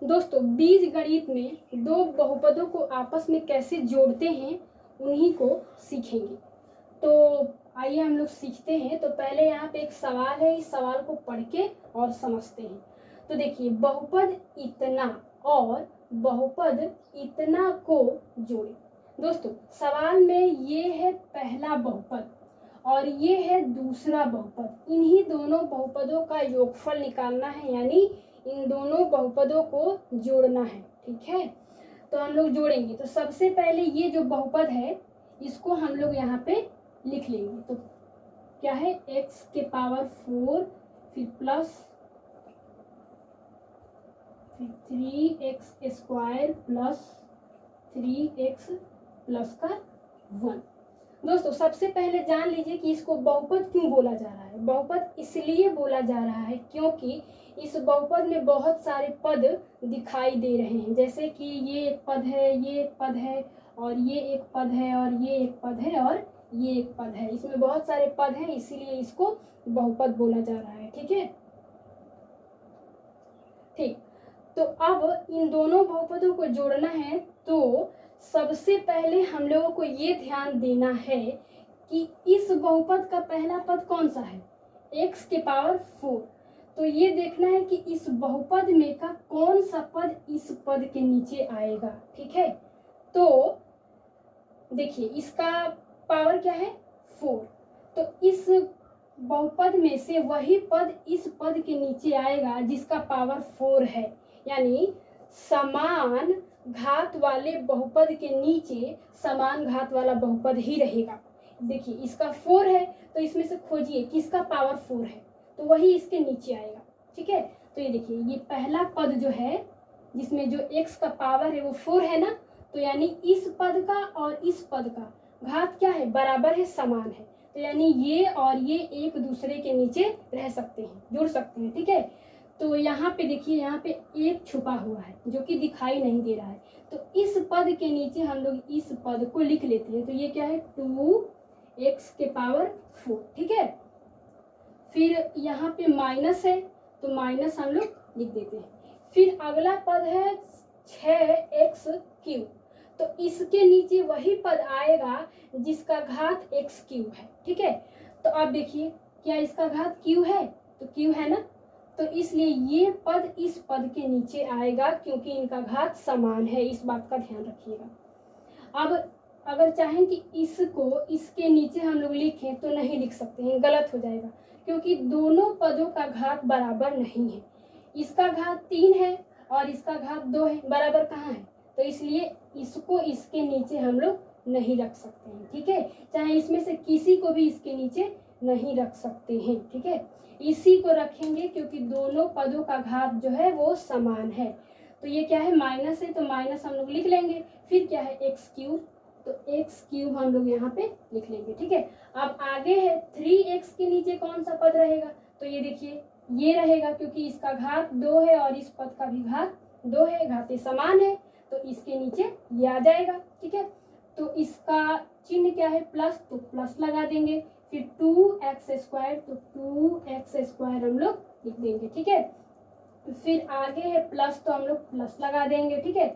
दोस्तों बीज गणित में दो बहुपदों को आपस में कैसे जोड़ते हैं उन्हीं को सीखेंगे। तो आइए हम लोग सीखते हैं। तो पहले यहाँ पे एक सवाल है, इस सवाल को पढ़ के और समझते हैं। तो देखिए, बहुपद इतना और बहुपद इतना को जोड़े। दोस्तों सवाल में ये है पहला बहुपद और ये है दूसरा बहुपद। इन्हीं दोनों बहुपदों का योगफल निकालना है, यानी इन दोनों बहुपदों को जोड़ना है। ठीक है, तो हम लोग जोड़ेंगे। तो सबसे पहले ये जो बहुपद है इसको हम लोग यहाँ पे लिख लेंगे। तो क्या है, x के पावर 4 फिर plus 3x square plus 3x plus का 1। दोस्तों सबसे पहले जान लीजिए कि इसको बहुपद क्यों बोला जा रहा है। बहुपद इसलिए बोला जा रहा है क्योंकि इस बहुपद में बहुत सारे पद दिखाई दे रहे हैं। जैसे कि ये एक पद है, ये एक पद है, और ये एक पद है, और ये एक पद है, और ये एक पद है। इसमें बहुत सारे पद हैं, इसीलिए इसको बहुपद बोला जा रहा है। ठीक है, ठीक। तो अब इन दोनों बहुपदों को जोड़ना है। तो सबसे पहले हम लोगों को ये ध्यान देना है कि इस बहुपद का पहला पद कौन सा है, x के पावर 4। तो ये देखना है कि इस बहुपद में का कौन सा पद इस पद के नीचे आएगा। ठीक है, तो देखिए इसका पावर क्या है, 4। तो इस बहुपद में से वही पद इस पद के नीचे आएगा जिसका पावर 4 है। यानी समान घात वाले बहुपद के नीचे समान घात वाला बहुपद ही रहेगा। देखिए इसका 4 है, तो इसमें से खोजिए किसका पावर 4 है, तो वही इसके नीचे आएगा। ठीक है, तो ये देखिए ये पहला पद जो है जिसमें जो x का पावर है वो 4 है ना, तो यानी इस पद का और इस पद का घात क्या है, बराबर है, समान है। तो यानी ये और ये एक दूसरे के नीचे रह सकते हैं, जुड़ सकते हैं। ठीक है, तो यहाँ पे देखिए, यहाँ पे एक छुपा हुआ है जो कि दिखाई नहीं दे रहा है। तो इस पद के नीचे हम लोग इस पद को लिख लेते हैं। तो ये क्या है, 2x के पावर 4। ठीक है, फिर यहाँ पे माइनस है तो माइनस हम लोग लिख देते हैं। फिर अगला पद है 6x क्यूब। तो इसके नीचे वही पद आएगा जिसका घात x क्यूब है। ठीक है, तो अब देखिए क्या इसका घात q है, तो q है ना, तो इसलिए ये पद इस पद के नीचे आएगा क्योंकि इनका घात समान है। इस बात का ध्यान रखिएगा। अब अगर चाहें कि इसको इसके नीचे हम लोग लिखें तो नहीं लिख सकते हैं, गलत हो जाएगा, क्योंकि दोनों पदों का घात बराबर नहीं है। इसका घात 3 है और इसका घात 2 है, बराबर कहाँ है, तो इसलिए इसको इसके नीचे हम लोग नहीं रख सकते हैं। ठीक है, चाहे इसमें से किसी को भी इसके नीचे नहीं रख सकते हैं। ठीक है, इसी को रखेंगे क्योंकि दोनों पदों का घात जो है वो समान है। तो ये क्या है, माइनस है, तो माइनस हम लोग लिख लेंगे। फिर क्या है, एक्स क्यूब, तो एक्स क्यूब हम लोग यहाँ पे लिख लेंगे। ठीक है, अब आगे है 3x के नीचे कौन सा पद रहेगा, तो ये देखिए ये रहेगा क्योंकि इसका घात 2 है और इस पद का भी घात 2 है, घातें समान है, तो इसके नीचे ये आ जाएगा। ठीक है, तो इसका चिन्ह क्या है, प्लस, तो प्लस लगा देंगे। फिर 2x स्क्वायर, तो 2x स्क्वायर हम लोग लिख देंगे। ठीक है, फिर आगे है प्लस, तो हम लोग प्लस लगा देंगे। ठीक है,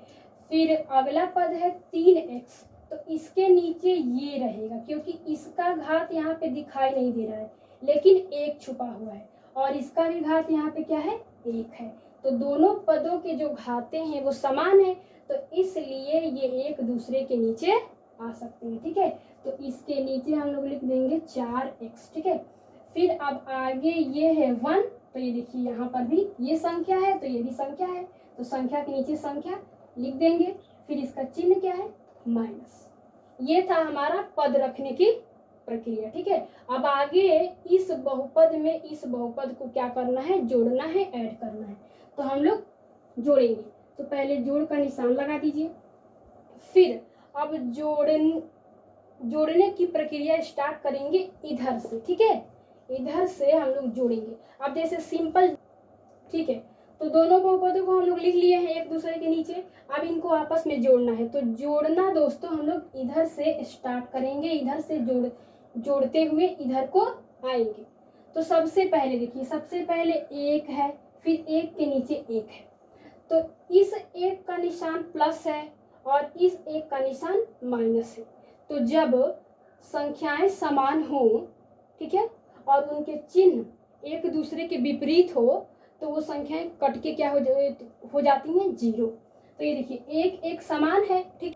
फिर अगला पद है 3x, तो इसके नीचे ये रहेगा क्योंकि इसका घात यहाँ पे दिखाई नहीं दे रहा है लेकिन एक छुपा हुआ है, और इसका भी घात यहाँ पे क्या है, 1 है। तो दोनों पदों के जो घातें हैं वो समान है, तो इसलिए ये एक दूसरे के नीचे आ सकते हैं। ठीक है, तो इसके नीचे हम लोग लिख देंगे 4x। ठीक है, फिर अब आगे ये है 1, तो ये देखिए यहाँ पर भी ये संख्या है तो ये भी संख्या है, तो संख्या के नीचे संख्या लिख देंगे। फिर इसका चिन्ह क्या है, माइनस। ये था हमारा पद रखने की प्रक्रिया। ठीक है, अब आगे इस बहुपद में इस बहुपद को क्या करना है, जोड़ना है, ऐड करना है। तो हम लोग जोड़ेंगे। तो पहले जोड़ का निशान लगा दीजिए। फिर अब जोड़ने की प्रक्रिया स्टार्ट करेंगे इधर से। ठीक है, इधर से हम लोग जोड़ेंगे। अब जैसे सिंपल, ठीक है, तो दोनों बहुपदों को हम लोग लिख लिए हैं एक दूसरे के नीचे। अब इनको आपस में जोड़ना है। तो जोड़ना दोस्तों हम लोग इधर से स्टार्ट करेंगे, इधर से जोड़ते हुए इधर को आएंगे। तो सबसे पहले देखिए, सबसे पहले 1 है, फिर 1 के नीचे 1 है, तो इस एक का निशान प्लस है और इस एक का निशान माइनस है। तो जब संख्याएं समान हो, ठीक है, और उनके चिन्ह एक दूसरे के विपरीत हो, तो वो संख्याएं कट के क्या हो जाती हैं, जीरो। तो ये देखिए एक एक समान है, ठीक।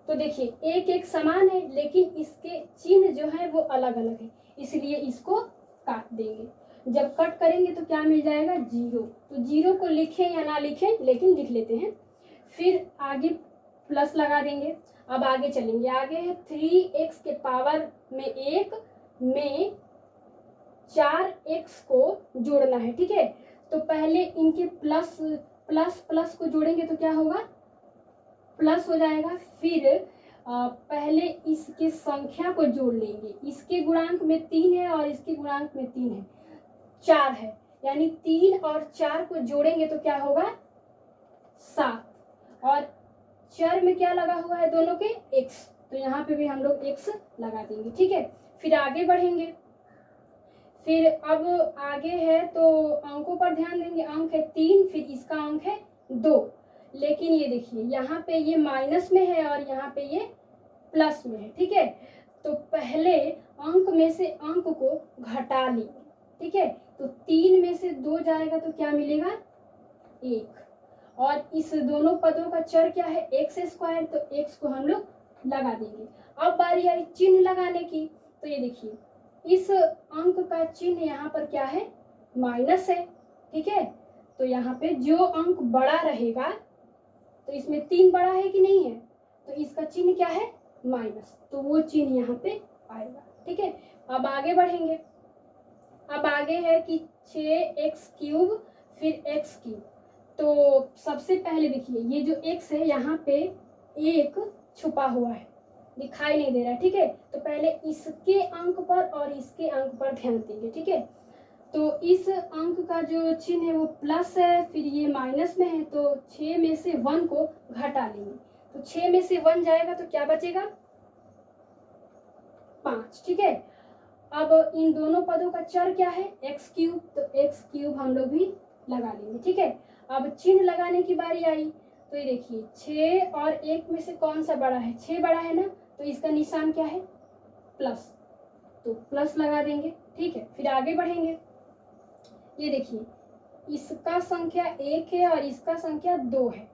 तो देखिए एक एक समान है लेकिन इसके चिन्ह जो है वो अलग अलग है, इसलिए इसको काट देंगे। जब कट करेंगे तो क्या मिल जाएगा, जीरो। तो जीरो को लिखें या ना लिखें, लेकिन लिख लेते हैं। फिर आगे प्लस लगा देंगे। अब आगे चलेंगे, आगे है 3x के पावर में 1 में 4x को जोड़ना है, ठीक है। तो पहले इनके प्लस प्लस प्लस को जोड़ेंगे तो क्या होगा, प्लस हो जाएगा। फिर पहले इसके संख्या को जोड़ लेंगे, इसके गुणांक में 3 है और इसके गुणांक में 3 है, 4 है, यानी 3 और 4 को जोड़ेंगे तो क्या होगा, 7। और चर में क्या लगा हुआ है, दोनों के x, तो यहाँ पे भी हम लोग x लगा देंगे, ठीक है। फिर आगे बढ़ेंगे। फिर अब आगे है तो अंकों पर ध्यान देंगे। अंक है 3, फिर इसका अंक है 2। लेकिन ये देखिए यहाँ पे ये माइनस में है और यहाँ पे ये प्लस में है, ठीक है। तो पहले अंक में से अंक को घटा लेंगे, ठीक है। तो 3 में से 2 जाएगा तो क्या मिलेगा, 1। और इस दोनों पदों का चर क्या है, एक्स स्क्वायर, तो x को हम लोग लगा देंगे। अब बारी आई चिन्ह लगाने की। तो ये देखिए इस अंक का चिन्ह यहाँ पर क्या है, माइनस है, ठीक है। तो यहाँ पे जो अंक बड़ा रहेगा, तो इसमें 3 बड़ा है कि नहीं है, तो इसका चिन्ह क्या है, माइनस, तो वो चिन्ह यहाँ पे आएगा, ठीक है। अब आगे बढ़ेंगे। अब आगे है कि 6x³ फिर x³। तो सबसे पहले देखिए ये जो x है यहाँ पे एक छुपा हुआ है, दिखाई नहीं दे रहा है, ठीक है। तो पहले इसके अंक पर और इसके अंक पर ध्यान देंगे, ठीक है। तो इस अंक का जो चिन्ह है वो प्लस है, फिर ये माइनस में है, तो 6 में से 1 को घटा लेंगे। तो 6 में से 1 जाएगा तो क्या बचेगा, 5, ठीक है। अब इन दोनों पदों का चर क्या है, x³, तो x³ हम लोग भी लगा लेंगे, ठीक है। अब चिन्ह लगाने की बारी आई। तो ये देखिए 6 और 1 में से कौन सा बड़ा है, 6 बड़ा है ना, तो इसका निशान क्या है, प्लस, तो प्लस लगा देंगे, ठीक है। फिर आगे बढ़ेंगे। ये देखिए इसका संख्या 1 है और इसका संख्या 2 है,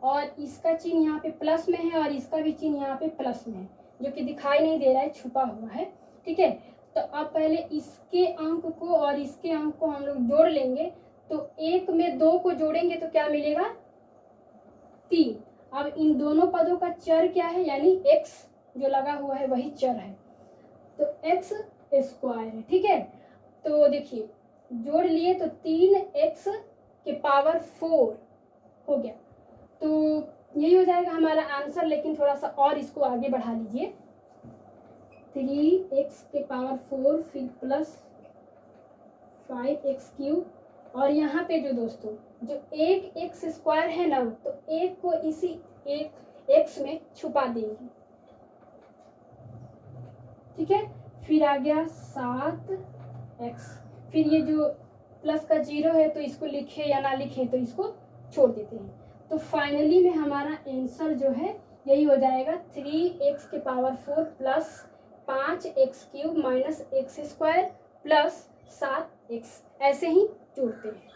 और इसका चिन्ह यहाँ पे प्लस में है और इसका भी चिन्ह यहाँ पे प्लस में है, जो कि दिखाई नहीं दे रहा है, छुपा हुआ है, ठीक है। तो अब पहले इसके अंक को और इसके अंक को हम लोग जोड़ लेंगे। तो 1 में 2 को जोड़ेंगे तो क्या मिलेगा, 3। अब इन दोनों पदों का चर क्या है, यानी x जो लगा हुआ है वही चर है, तो x² है, ठीक है। तो देखिए जोड़ लिए तो 3x के पावर 4 हो गया। तो यही हो जाएगा हमारा आंसर, लेकिन थोड़ा सा और इसको आगे बढ़ा लीजिए। 3x के पावर 4 फिर प्लस 5x³ और यहाँ पे जो दोस्तों जो एक x² है ना, तो एक को इसी एक x में छुपा देंगे, ठीक है। फिर आ गया 7x, फिर ये जो प्लस का 0 है तो इसको लिखे या ना लिखे, तो इसको छोड़ देते हैं। तो फाइनली में हमारा आंसर जो है यही हो जाएगा, 3x के power 4 plus 5x³ minus x² plus 7x, ऐसे ही जोड़ते हैं।